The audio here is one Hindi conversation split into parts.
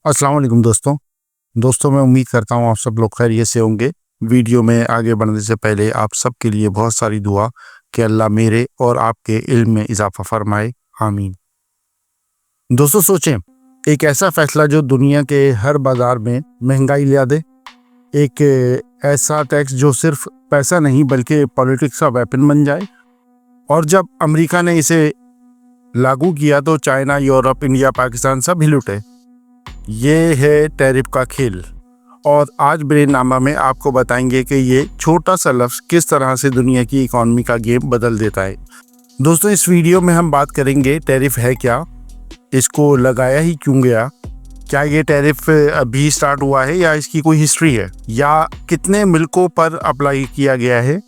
अस्सलाम वालेकुम दोस्तों मैं उम्मीद करता हूँ आप सब लोग खैरियत से होंगे। वीडियो में आगे बढ़ने से पहले आप सब के लिए बहुत सारी दुआ कि अल्लाह मेरे और आपके इल्म में इजाफा फरमाए, आमीन। दोस्तों सोचें, एक ऐसा फैसला जो दुनिया के हर बाजार में महंगाई ला दे, एक ऐसा टैक्स जो सिर्फ पैसा नहीं बल्कि पॉलिटिक्स का वेपन बन जाए। और जब अमेरिका ने इसे लागू किया तो चाइना, यूरोप, इंडिया, पाकिस्तान सब हिल उठे। ये है टैरिफ का खेल और आज ब्रेननामा में आपको बताएंगे कि ये छोटा सा लफ्ज़ किस तरह से दुनिया की इकॉनमी का गेम बदल देता है। दोस्तों इस वीडियो में हम बात करेंगे टैरिफ है क्या, इसको लगाया ही क्यों गया, क्या ये टैरिफ अभी स्टार्ट हुआ है या इसकी कोई हिस्ट्री है, या कितने मुल्कों पर अप्लाई किया गया है,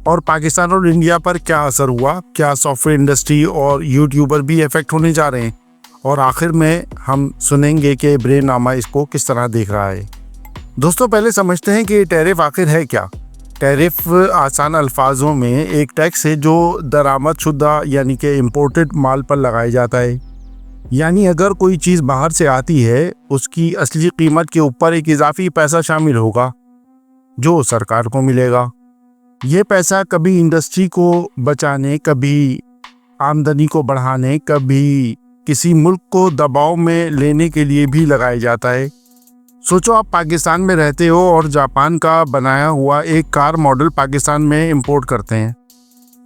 और पाकिस्तान और इंडिया पर क्या असर हुआ, क्या सॉफ्टवेयर इंडस्ट्री और यूट्यूबर भी इफेक्ट होने जा रहे हैं, और आखिर में हम सुनेंगे कि ब्रेननामा इसको किस तरह देख रहा है। दोस्तों पहले समझते हैं कि टैरिफ आखिर है क्या। टैरिफ आसान अल्फाजों में एक टैक्स है जो दरामद शुदा यानी कि इम्पोर्टेड माल पर लगाया जाता है। यानी अगर कोई चीज़ बाहर से आती है उसकी असली कीमत के ऊपर एक इजाफी पैसा शामिल होगा जो सरकार को मिलेगा। ये पैसा कभी इंडस्ट्री को बचाने, कभी आमदनी को बढ़ाने, कभी किसी मुल्क को दबाव में लेने के लिए भी लगाया जाता है। सोचो आप पाकिस्तान में रहते हो और जापान का बनाया हुआ एक कार मॉडल पाकिस्तान में इंपोर्ट करते हैं।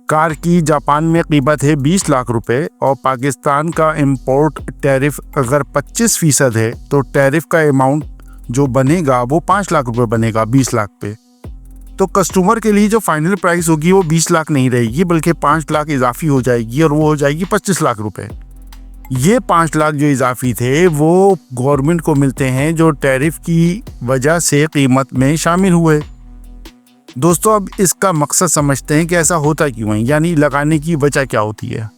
कार की जापान में कीमत है 20 लाख रुपए और पाकिस्तान का इंपोर्ट टैरिफ अगर 25% है तो टैरिफ का अमाउंट जो बनेगा वो 5 लाख रुपए बनेगा 20 लाख पे। तो कस्टमर के लिए जो फाइनल प्राइस होगी वो 20 लाख नहीं रहेगी बल्कि 5 लाख इजाफी हो जाएगी और वो हो जाएगी 25 लाख रुपए। ये 5 लाख जो इजाफी थे वो गवर्नमेंट को मिलते हैं जो टैरिफ की वजह से कीमत में शामिल हुए। दोस्तों अब इसका मकसद समझते हैं कि ऐसा होता क्यों है, यानी लगाने की वजह क्या होती है।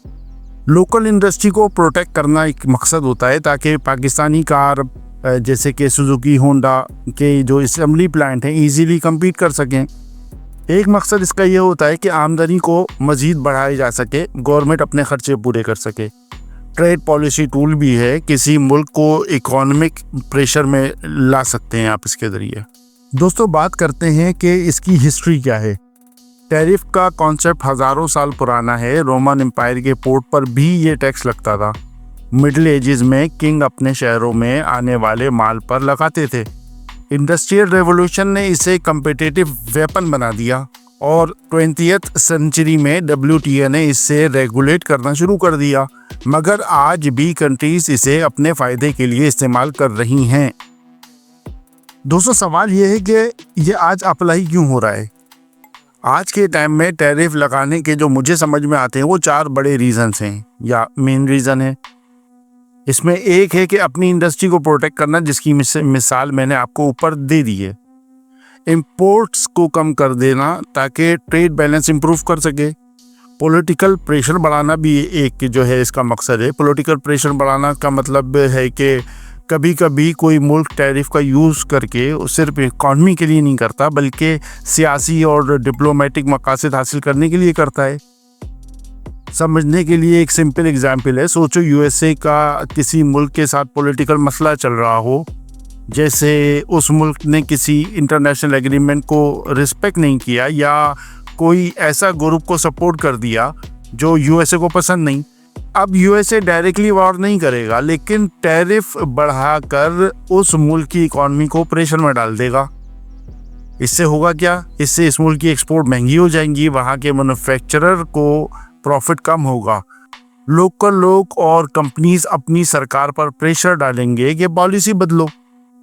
लोकल इंडस्ट्री को प्रोटेक्ट करना एक मकसद होता है ताकि पाकिस्तानी कार जैसे कि सुजुकी, होंडा के जो असेंबली प्लांट हैं ईजीली कम्पीट कर सकें। एक मकसद इसका ये होता है कि आमदनी को मज़ीद बढ़ाया जा सके, गवर्नमेंट अपने खर्चे पूरे कर सके। ट्रेड पॉलिसी टूल भी है, किसी मुल्क को इकोनॉमिक प्रेशर में ला सकते हैं आप इसके ज़रिए। दोस्तों बात करते हैं कि इसकी हिस्ट्री क्या है। टैरिफ का कॉन्सेप्ट हज़ारों साल पुराना है। रोमन एम्पायर के पोर्ट पर भी ये टैक्स लगता था। मिडिल एजेस में किंग अपने शहरों में आने वाले माल पर लगाते थे। इंडस्ट्रियल रेवोल्यूशन ने इसे कम्पिटिटिव वेपन बना दिया और 20th सेंचुरी में WTO ने इससे रेगुलेट करना शुरू कर दिया, मगर आज भी कंट्रीज इसे अपने फ़ायदे के लिए इस्तेमाल कर रही हैं। दोस्तों सवाल ये है कि ये आज अप्लाई क्यों हो रहा है। आज के टाइम में टैरिफ लगाने के जो मुझे समझ में आते हैं वो 4 बड़े रीज़न्स हैं या मेन रीज़न है। इसमें एक है कि अपनी इंडस्ट्री को प्रोटेक्ट करना, जिसकी मिसाल मैंने आपको ऊपर दे दी है। इंपोर्ट्स को कम कर देना ताकि ट्रेड बैलेंस इंप्रूव कर सके। पॉलिटिकल प्रेशर बढ़ाना भी एक जो है इसका मकसद है। पॉलिटिकल प्रेशर बढ़ाना का मतलब है कि कभी कभी कोई मुल्क टैरिफ का यूज़ करके सिर्फ इकॉनमी के लिए नहीं करता बल्कि सियासी और डिप्लोमेटिक मकासद हासिल करने के लिए करता है। समझने के लिए एक सिंपल एग्जांपल है। सोचो USA का किसी मुल्क के साथ पॉलिटिकल मसला चल रहा हो, जैसे उस मुल्क ने किसी इंटरनेशनल एग्रीमेंट को रिस्पेक्ट नहीं किया या कोई ऐसा ग्रुप को सपोर्ट कर दिया जो USA को पसंद नहीं। अब USA डायरेक्टली वॉर नहीं करेगा लेकिन टैरिफ बढ़ाकर उस मुल्क की इकॉनमी को प्रेशर में डाल देगा। इससे होगा क्या, इससे इस मुल्क की एक्सपोर्ट महंगी हो जाएंगी, वहाँ के मैन्युफैक्चरर को प्रॉफिट कम होगा। लोकल लोग और कंपनीज अपनी सरकार पर प्रेशर डालेंगे कि पॉलिसी बदलो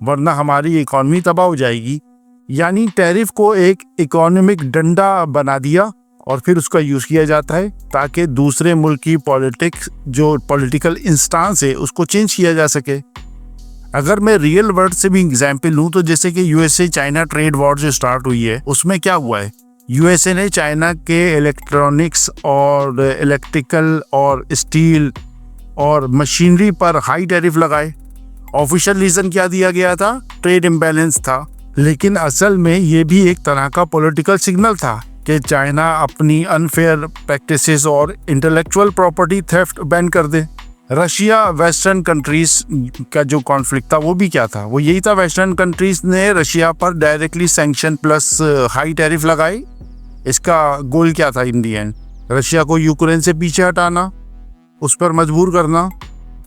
वरना हमारी इकॉनमी तबाह हो जाएगी। यानी टैरिफ को एक इकोनॉमिक डंडा बना दिया और फिर उसका यूज़ किया जाता है ताकि दूसरे मुल्क की पॉलिटिक्स जो पॉलिटिकल इंस्टांस है उसको चेंज किया जा सके। अगर मैं रियल वर्ल्ड से भी एग्जाम्पल लूँ तो जैसे कि USA चाइना ट्रेड वॉर जो स्टार्ट हुई है उसमें क्या हुआ है, USA ने चाइना के इलेक्ट्रॉनिक्स और इलेक्ट्रिकल और स्टील और मशीनरी पर हाई टैरिफ लगाए। ऑफिशियल रीज़न क्या दिया गया था, ट्रेड इम्बैलेंस था, लेकिन असल में ये भी एक तरह का पॉलिटिकल सिग्नल था कि चाइना अपनी अनफेयर प्रैक्टिसेस और इंटेलेक्चुअल प्रॉपर्टी थेफ्ट बैन कर दे। रशिया वेस्टर्न कंट्रीज का जो कॉन्फ्लिक्ट था वो भी क्या था, वो यही था, वेस्टर्न कंट्रीज ने रशिया पर directly sanction plus high tariff लगाई। इसका गोल क्या था इन दी एंड? रशिया को यूक्रेन से पीछे हटाना, उस पर मजबूर करना।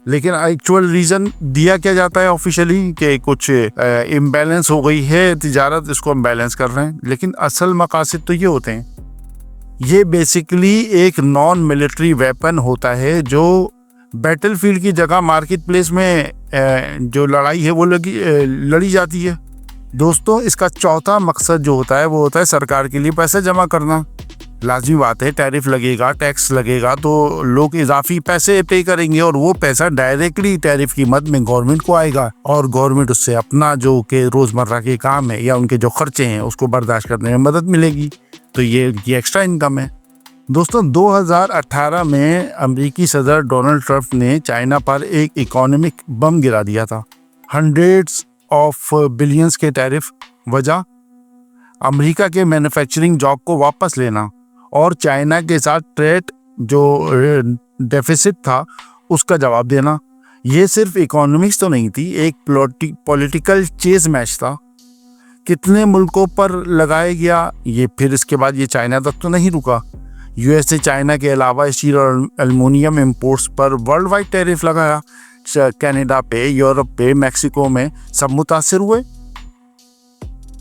लेकिन एक्चुअल रीज़न दिया क्या जाता है ऑफिशियली कि कुछ इम्बैलेंस हो गई है तिजारत, इसको हम बैलेंस कर रहे हैं। लेकिन असल मकासद तो ये होते हैं, ये बेसिकली एक नॉन मिलिट्री वेपन होता है जो बैटलफील्ड की जगह मार्केट प्लेस में जो लड़ाई है वो लड़ी जाती है। दोस्तों, इसका चौथा मकसद जो होता है वो होता है सरकार के लिए पैसा जमा करना। लाजमी बात है, टैरिफ लगेगा, टैक्स लगेगा तो लोग इजाफी पैसे पे करेंगे और वो पैसा डायरेक्टली टैरिफ की मद में गवर्नमेंट को आएगा और गवर्नमेंट उससे अपना जो कि रोज़मर्रा के काम है या उनके जो खर्चे हैं उसको बर्दाश्त करने में मदद मिलेगी। तो ये एक्स्ट्रा इनकम है। दोस्तों, 2018 में अमेरिकी सदर डोनाल्ड ट्रंप ने चाइना पर एक इकोनॉमिक बम गिरा दिया था। हंड्रेड्स ऑफ बिलियंस के टैरिफ। वजह अमेरिका के मैन्युफैक्चरिंग जॉब को वापस लेना और चाइना के साथ ट्रेड जो डेफिसिट था उसका जवाब देना। ये सिर्फ इकोनॉमिक्स तो नहीं थी, एक पॉलिटिकल चेज मैच था। कितने मुल्कों पर लगाया गया ये, फिर इसके बाद ये चाइना तक तो नहीं रुका। यूएस ने चाइना के अलावा स्टील और एल्युमिनियम इंपोर्ट्स पर वर्ल्ड वाइड टैरिफ लगाया। कनाडा पे, यूरोप पे, मैक्सिको में सब मुतासिर हुए।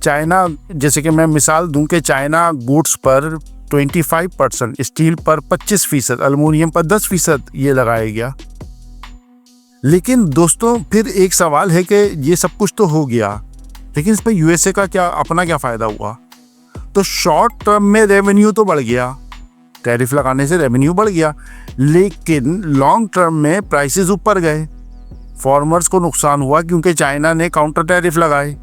चाइना, जैसे कि मैं मिसाल दूं कि चाइना गुड्स पर 25%, स्टील पर 25%, एल्युमिनियम पर 10% ये लगाया गया। लेकिन दोस्तों, फिर एक सवाल है कि ये सब कुछ तो हो गया, लेकिन इस पर यूएसए का अपना क्या फ़ायदा हुआ? तो शॉर्ट टर्म में रेवेन्यू तो बढ़ गया, टैरिफ लगाने से रेवेन्यू बढ़ गया, लेकिन लॉन्ग टर्म में प्राइसेस ऊपर गए। फार्मर्स को नुकसान हुआ क्योंकि चाइना ने काउंटर टैरिफ लगाए।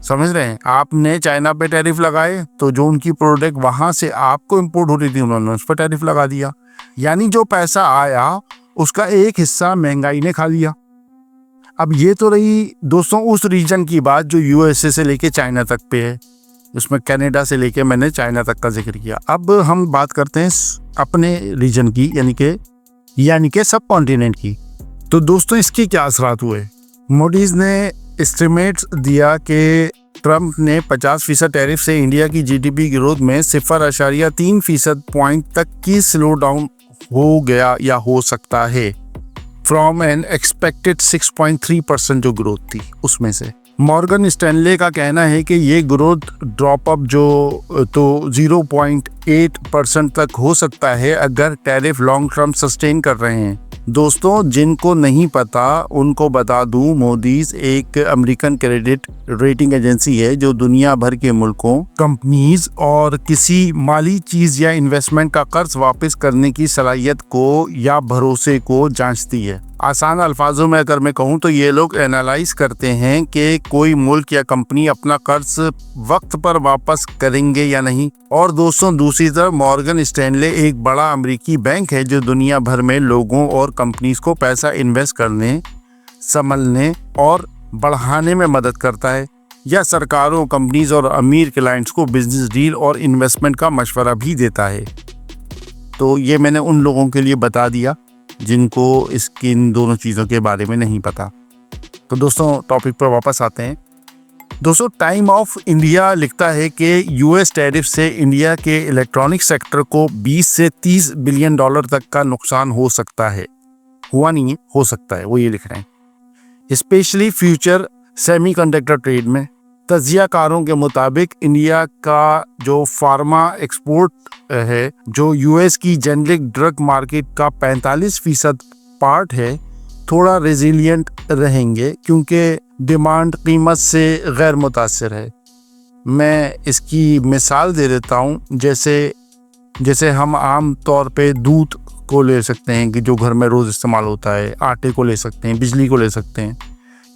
समझ रहे हैं? आपने चाइना पे टैरिफ लगाए तो जो उनकी प्रोडक्ट वहाँ से आपको इंपोर्ट हो रही थी उन्होंने उस पर टैरिफ लगा दिया। यानी जो पैसा आया उसका एक हिस्सा महंगाई ने खा लिया। अब ये तो रही दोस्तों उस रीजन की बात जो यूएसए से लेके चाइना तक पे है। उसमें कनाडा से लेके मैंने चाइना तक का जिक्र किया। अब हम बात करते हैं अपने रीजन की, यानी के सब कॉन्टिनेंट की। तो दोस्तों, इसके क्या असरात हुए? मोडीज ने एस्टिमेट्स दिया कि ट्रंप ने 50% टैरिफ से इंडिया की जीडीपी ग्रोथ में 0.3% पॉइंट तक की स्लो डाउन हो गया या हो सकता है, फ्रॉम एन एक्सपेक्टेड 6.3% जो ग्रोथ थी उसमें से। मॉर्गन स्टैनले का कहना है कि ये ग्रोथ ड्रॉप अप जो तो 0.8% तक हो सकता है अगर टैरिफ लॉन्ग टर्म सस्टेन कर रहे हैं। दोस्तों, जिनको नहीं पता उनको बता दूं, मोडीज एक अमेरिकन क्रेडिट रेटिंग एजेंसी है जो दुनिया भर के मुल्कों, कंपनीज और किसी माली चीज या इन्वेस्टमेंट का कर्ज वापस करने की सलाहियत को या भरोसे को जांचती है। आसान अल्फाजों में अगर मैं कहूँ तो ये लोग एनालाइज करते हैं कि कोई मुल्क या कंपनी अपना कर्ज वक्त पर वापस करेंगे या नहीं। और दोस्तों, दूसरी तरफ मॉर्गन स्टैनले एक बड़ा अमेरिकी बैंक है जो दुनिया भर में लोगों और कंपनीज को पैसा इन्वेस्ट करने, संभलने और बढ़ाने में मदद करता है, या सरकारों, कंपनीज और अमीर क्लाइंट्स को बिजनेस डील और इन्वेस्टमेंट का मशवरा भी देता है। तो ये मैंने उन लोगों के लिए बता दिया जिनको इन दोनों चीज़ों के बारे में नहीं पता। तो दोस्तों, टॉपिक पर वापस आते हैं। दोस्तों, टाइम ऑफ इंडिया लिखता है कि यूएस टैरिफ से इंडिया के इलेक्ट्रॉनिक सेक्टर को 20 से 30 बिलियन डॉलर तक का नुकसान हो सकता है। हुआ नहीं है, हो सकता है, वो ये लिख रहे हैं। स्पेशली फ्यूचर सेमीकंडक्टर ट्रेड में तजियाकारों के मुताबिक इंडिया का जो फार्मा एक्सपोर्ट है, जो यूएस की जेनरिक ड्रग मार्केट का 45% पार्ट है, थोड़ा रेजिलियंट रहेंगे क्योंकि डिमांड कीमत से गैर मुतासिर है। मैं इसकी मिसाल दे देता हूँ। जैसे हम आम तौर पे दूध को ले सकते हैं कि जो घर में रोज़ इस्तेमाल होता है, आटे को ले सकते हैं, बिजली को ले सकते हैं,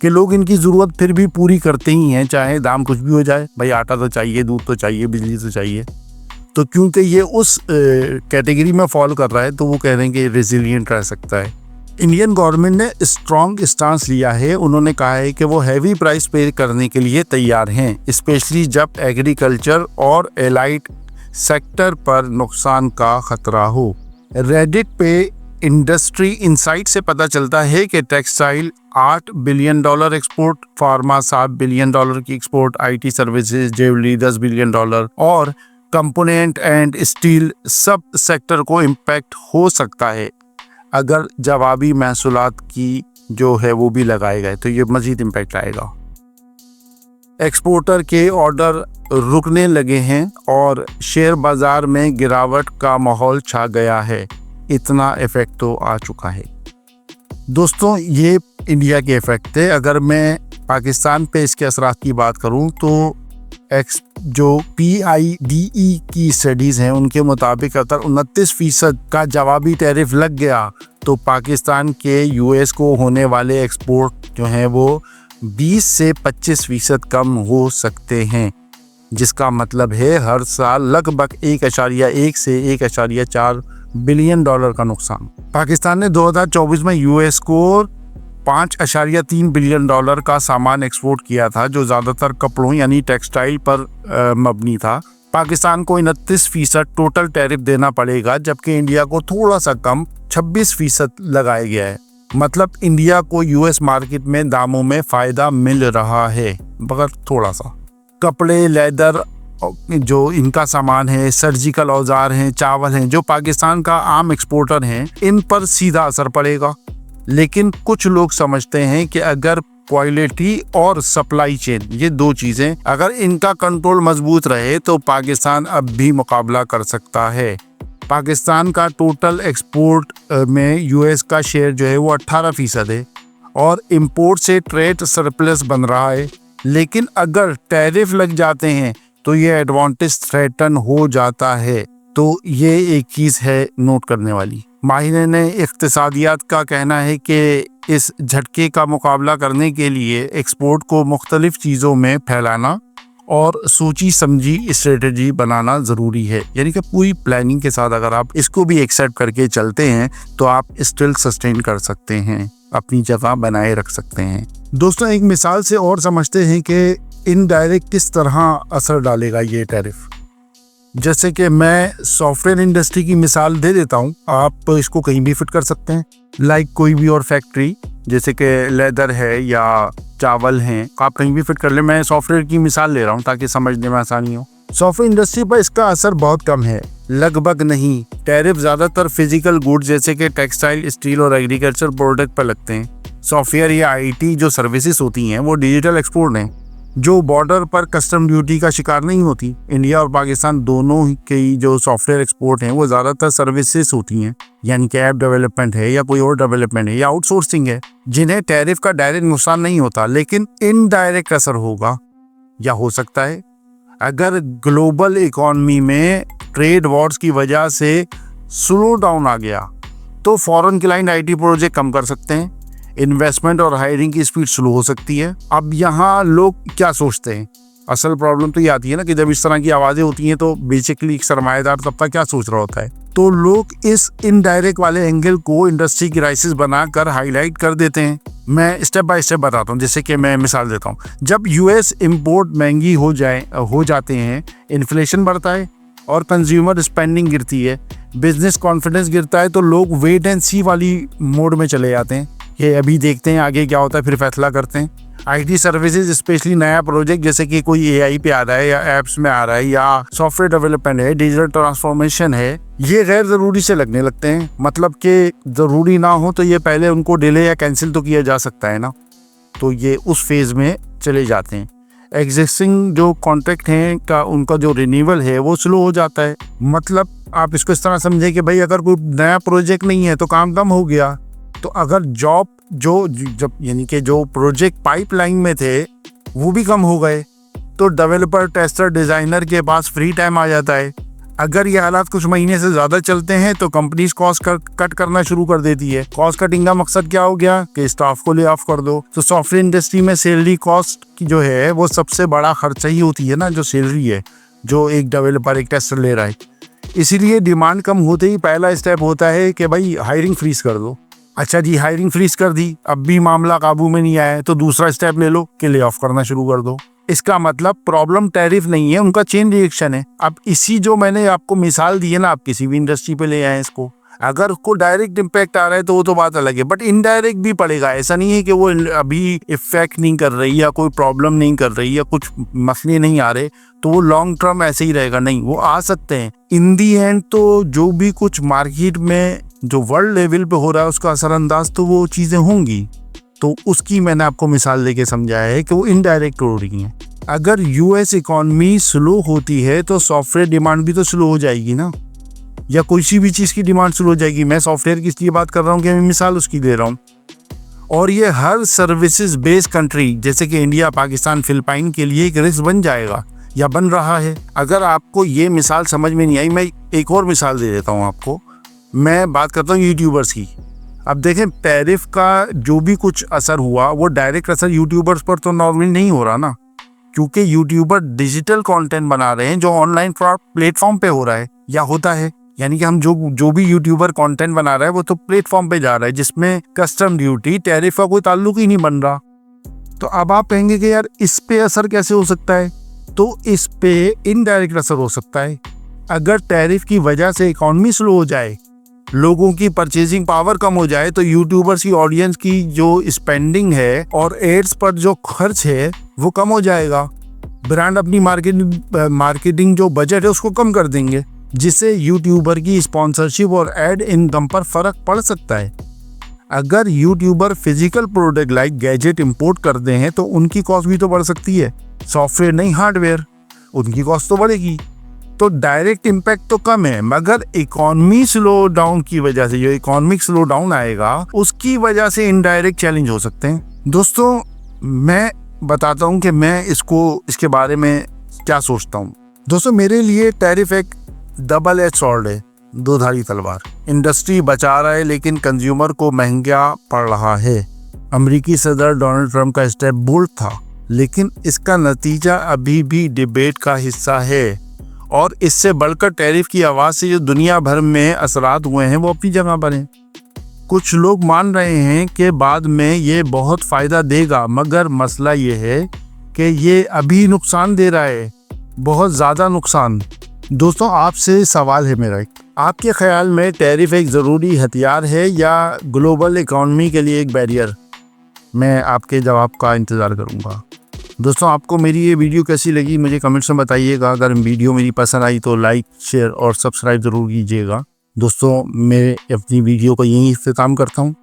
कि लोग इनकी ज़रूरत फिर भी पूरी करते ही हैं चाहे दाम कुछ भी हो जाए। भाई आटा तो चाहिए, दूध तो चाहिए, बिजली तो चाहिए। तो क्योंकि ये उस कैटेगरी में फॉलो कर रहा है तो वो कह रहे हैं कि रेजिलियंट रह सकता है। इंडियन गवर्नमेंट ने स्ट्रॉन्ग स्टांस लिया है। उन्होंने कहा है कि वो हैवी प्राइस पे करने के लिए तैयार हैं, स्पेशली जब एग्रीकल्चर और एलाइड सेक्टर पर नुकसान का खतरा हो। रेडिट पे इंडस्ट्री इनसाइट से पता चलता है कि textile $8 billion export, pharma $7 billion की export, IT services, jewellery $10 billion और कंपोनेंट एंड स्टील सब सेक्टर को इम्पैक्ट हो सकता है अगर जवाबी महसूलात की जो है वो भी लगाए गए तो ये मजीद इम्पैक्ट आएगा। एक्सपोर्टर के ऑर्डर रुकने लगे हैं और शेयर बाजार में गिरावट का माहौल छा गया है। इतना इफेक्ट तो आ चुका है। दोस्तों ये इंडिया के इफेक्ट थे। अगर मैं पाकिस्तान पे इसके असरात की बात करूं तो जो PIDE की स्टडीज़ हैं उनके मुताबिक अगर 29% का जवाबी टैरिफ लग गया तो पाकिस्तान के US को होने वाले एक्सपोर्ट जो हैं वो 20 से 25% कम हो सकते हैं, जिसका मतलब है हर साल लगभग 1.1 से 1.4 बिलियन का नुकसान। पाकिस्तान ने 2024 में US को $5.3 बिलियन का सामान एक्सपोर्ट किया था जो ज़्यादातर कपड़ों यानी टेक्सटाइल पर मबनी था। पाकिस्तान को 29% टोटल टैरिफ देना पड़ेगा, जबकि इंडिया को थोड़ा सा कम 26% लगाया गया है। मतलब इंडिया को US मार्केट में दामों में फ़ायदा मिल रहा है, मगर थोड़ा सा। कपड़े, लेदर जो इनका सामान है, सर्जिकल औजार हैं, चावल हैं, जो पाकिस्तान का आम एक्सपोर्टर हैं, इन पर सीधा असर पड़ेगा। लेकिन कुछ लोग समझते हैं कि अगर क्वालिटी और सप्लाई चेन, ये दो चीज़ें, अगर इनका कंट्रोल मजबूत रहे तो पाकिस्तान अब भी मुकाबला कर सकता है। पाकिस्तान का टोटल एक्सपोर्ट में US का शेयर जो है वो 18% है और इंपोर्ट से ट्रेड सरप्लस बन रहा है। लेकिन अगर टैरिफ लग जाते हैं तो ये एडवांटेज थ्रेटन हो जाता है। तो ये एक चीज़ है नोट करने वाली। माहिर ने इक्तिसादियात का कहना है कि इस झटके का मुकाबला करने के लिए एक्सपोर्ट को मुख्तलिफ चीज़ों में फैलाना और सोची समझी स्ट्रेटजी बनाना ज़रूरी है। यानी कि पूरी प्लानिंग के साथ अगर आप इसको भी एक्सेप्ट करके चलते हैं तो आप स्टिल सस्टेन कर सकते हैं, अपनी जगह बनाए रख सकते हैं। दोस्तों एक मिसाल से और समझते हैं कि इनडायरेक्ट किस तरह असर डालेगा ये टैरिफ। जैसे कि मैं सॉफ्टवेयर इंडस्ट्री की मिसाल दे देता हूँ, आप इसको कहीं भी फिट कर सकते हैं। लाइक कोई भी और फैक्ट्री जैसे कि लेदर है या चावल हैं, आप कहीं भी फिट कर ले। मैं सॉफ्टवेयर की मिसाल ले रहा हूँ ताकि समझने में आसानी हो। सॉफ्टवेयर इंडस्ट्री पर इसका असर बहुत कम है, लगभग नहीं। टैरिफ ज़्यादातर फिजिकल गुड्स जैसे कि टेक्सटाइल, स्टील और एग्रीकल्चर प्रोडक्ट पर लगते हैं। सॉफ्टवेयर या IT जो सर्विसेज होती हैं वो डिजिटल एक्सपोर्ट हैं जो बॉर्डर पर कस्टम ड्यूटी का शिकार नहीं होती। इंडिया और पाकिस्तान दोनों की जो सॉफ्टवेयर एक्सपोर्ट हैं वो ज़्यादातर सर्विसेज होती हैं, यानी कि ऐप डेवलपमेंट है या कोई और डेवलपमेंट है या आउटसोर्सिंग है, जिन्हें टैरिफ का डायरेक्ट नुकसान नहीं होता लेकिन इनडायरेक्ट असर होगा या हो सकता है। अगर ग्लोबल इकॉनमी में ट्रेड वॉर्स की वजह से स्लो डाउन आ गया तो फॉरेन क्लाइंट IT प्रोजेक्ट कम कर सकते हैं, इन्वेस्टमेंट और हायरिंग की स्पीड स्लो हो सकती है। अब यहाँ लोग क्या सोचते हैं, असल प्रॉब्लम तो ये आती है ना कि जब इस तरह की आवाज़ें होती हैं तो बेसिकली एक सरमाएदार तबका क्या सोच रहा होता है, तो लोग इस इनडायरेक्ट वाले एंगल को इंडस्ट्री क्राइसिस बनाकर हाईलाइट कर देते हैं। मैं स्टेप बाय स्टेप बताता हूँ। जैसे कि मैं मिसाल देता हूँ, जब US इंपोर्ट महंगी हो जाते हैं, इन्फ्लेशन बढ़ता है और कंज्यूमर स्पेंडिंग गिरती है, बिजनेस कॉन्फिडेंस गिरता है, तो लोग वेट एंड सी वाली मोड में चले जाते हैं। ये अभी देखते हैं आगे क्या होता है, फिर फैसला करते हैं। IT सर्विसेज स्पेशली नया प्रोजेक्ट जैसे कि कोई AI पे आ रहा है या एप्स में आ रहा है या सॉफ्टवेयर डेवलपमेंट है, डिजिटल ट्रांसफॉर्मेशन है, ये गैर ज़रूरी से लगने लगते हैं। मतलब कि ज़रूरी ना हो तो ये पहले उनको डिले या कैंसिल तो किया जा सकता है ना, तो ये उस फेज़ में चले जाते हैं। एग्जिस्टिंग जो कॉन्ट्रैक्ट हैं का उनका जो रिन्यूअल है वो स्लो हो जाता है। मतलब आप इसको इस तरह समझें कि भाई अगर कोई नया प्रोजेक्ट नहीं है तो काम कम हो गया, तो अगर जब यानी कि जो प्रोजेक्ट पाइपलाइन में थे वो भी कम हो गए तो डेवलपर, टेस्टर, डिज़ाइनर के पास फ्री टाइम आ जाता है। अगर ये हालात कुछ महीने से ज़्यादा चलते हैं तो कंपनीज कॉस्ट कट करना शुरू कर देती है। कॉस्ट कटिंग का मकसद क्या हो गया कि स्टाफ को ले ऑफ कर दो। तो सॉफ्टवेयर इंडस्ट्री में सैलरी कॉस्ट की जो है वो सबसे बड़ा खर्चा ही होती है ना, जो सैलरी है जो एक डेवलपर, एक टेस्टर ले रहा है। इसीलिए डिमांड कम होते ही पहला स्टेप होता है कि भाई हायरिंग फ्रीज कर दो। अच्छा जी, हायरिंग फ्रीज कर दी, अब भी मामला काबू में नहीं आया है तो दूसरा स्टेप ले लो कि ले ऑफ करना शुरू कर दो। इसका मतलब प्रॉब्लम टैरिफ नहीं है, उनका चेन रिएक्शन है। अब इसी जो मैंने आपको मिसाल दी है ना, आप किसी भी इंडस्ट्री पे ले आए इसको, अगर उसको डायरेक्ट इम्पैक्ट आ रहा है तो वो तो बात अलग है, बट इनडायरेक्ट भी पड़ेगा। ऐसा नहीं है कि वो अभी इफेक्ट नहीं कर रही या कोई प्रॉब्लम नहीं कर रही या कुछ मसले नहीं आ रहे तो वो लॉन्ग टर्म ऐसे ही रहेगा, नहीं, वो आ सकते हैं। इन दी एंड तो जो भी कुछ मार्केट में जो वर्ल्ड लेवल पे हो रहा है उसका असरअंदाज तो वो चीज़ें होंगी। तो उसकी मैंने आपको मिसाल देके समझाया है कि वो इनडायरेक्ट हो रही हैं। अगर यूएस इकॉनमी स्लो होती है तो सॉफ्टवेयर डिमांड भी तो स्लो हो जाएगी ना, या कोई सी भी चीज़ की डिमांड स्लो हो जाएगी। मैं सॉफ्टवेयर की इसलिए बात कर रहा हूँ कि मैं मिसाल उसकी दे रहा हूँ। और ये हर सर्विसेज बेस्ड कंट्री जैसे कि इंडिया, पाकिस्तान, फिलिपाइन के लिए एक रिस्क बन जाएगा या बन रहा है। अगर आपको ये मिसाल समझ में नहीं आई, मैं एक और मिसाल दे देता हूँ आपको। मैं बात करता हूँ यूट्यूबर्स की। अब देखें, टैरिफ का जो भी कुछ असर हुआ वो डायरेक्ट असर यूट्यूबर्स पर तो नॉर्मली नहीं हो रहा ना, क्योंकि यूट्यूबर डिजिटल कंटेंट बना रहे हैं जो ऑनलाइन प्लेटफॉर्म पे हो रहा है या होता है। यानी कि हम जो भी यूट्यूबर कंटेंट बना रहा है वो तो प्लेटफॉर्म पे जा रहा है जिसमें कस्टम ड्यूटी, टैरिफ का कोई ताल्लुक ही नहीं बन रहा। तो अब आप कहेंगे कि यार इस पे असर कैसे हो सकता है, तो इस पे इनडायरेक्ट असर हो सकता है। अगर टैरिफ की वजह से इकॉनमी स्लो हो जाए, लोगों की परचेजिंग पावर कम हो जाए, तो यूट्यूबर्स की ऑडियंस की जो स्पेंडिंग है और एड्स पर जो खर्च है वो कम हो जाएगा। ब्रांड अपनी मार्केटिंग जो बजट है उसको कम कर देंगे, जिससे यूट्यूबर की स्पॉन्सरशिप और एड इनकम पर फर्क पड़ सकता है। अगर YouTuber physical product like gadget import करते हैं तो उनकी कॉस्ट भी तो बढ़ सकती है, सॉफ्टवेयर नहीं हार्डवेयर, उनकी कॉस्ट तो बढ़ेगी। तो डायरेक्ट इम्पैक्ट तो कम है, मगर इकोनॉमी स्लो डाउन की वजह से जो इकोनॉमिक स्लो डाउन आएगा उसकी वजह से इनडायरेक्ट चैलेंज हो सकते हैं। दोस्तों, मैं बताता हूं कि मैं इसके बारे में क्या सोचता हूं। दोस्तों, मेरे लिए टैरिफ एक डबल एज सॉर्ड है, दो धारी तलवार। इंडस्ट्री बचा रहा है लेकिन कंज्यूमर को महंगा पड़ रहा है। अमेरिकी सदर डोनाल्ड ट्रंप का स्टेप बोल्ड था, लेकिन इसका नतीजा अभी भी डिबेट का हिस्सा है। और इससे बढ़कर टैरिफ की आवाज़ से जो दुनिया भर में असरात हुए हैं वो अपनी जगह पर हैं। कुछ लोग मान रहे हैं कि बाद में ये बहुत फ़ायदा देगा, मगर मसला ये है कि ये अभी नुकसान दे रहा है, बहुत ज़्यादा नुकसान। दोस्तों, आपसे सवाल है मेरा, आपके ख्याल में टैरिफ एक ज़रूरी हथियार है या ग्लोबल इकॉनमी के लिए एक बैरियर? मैं आपके जवाब का इंतज़ार करूँगा। दोस्तों, आपको मेरी ये वीडियो कैसी लगी मुझे कमेंट्स में बताइएगा। अगर वीडियो मेरी पसंद आई तो लाइक, शेयर और सब्सक्राइब ज़रूर कीजिएगा। दोस्तों, मैं अपनी वीडियो को यहीं इख्तिताम करता हूँ।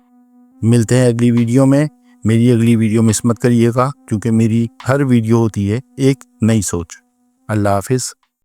मिलते हैं अगली वीडियो में। मेरी अगली वीडियो मिस मत करिएगा, क्योंकि मेरी हर वीडियो होती है एक नई सोच। अल्लाह हाफिज़।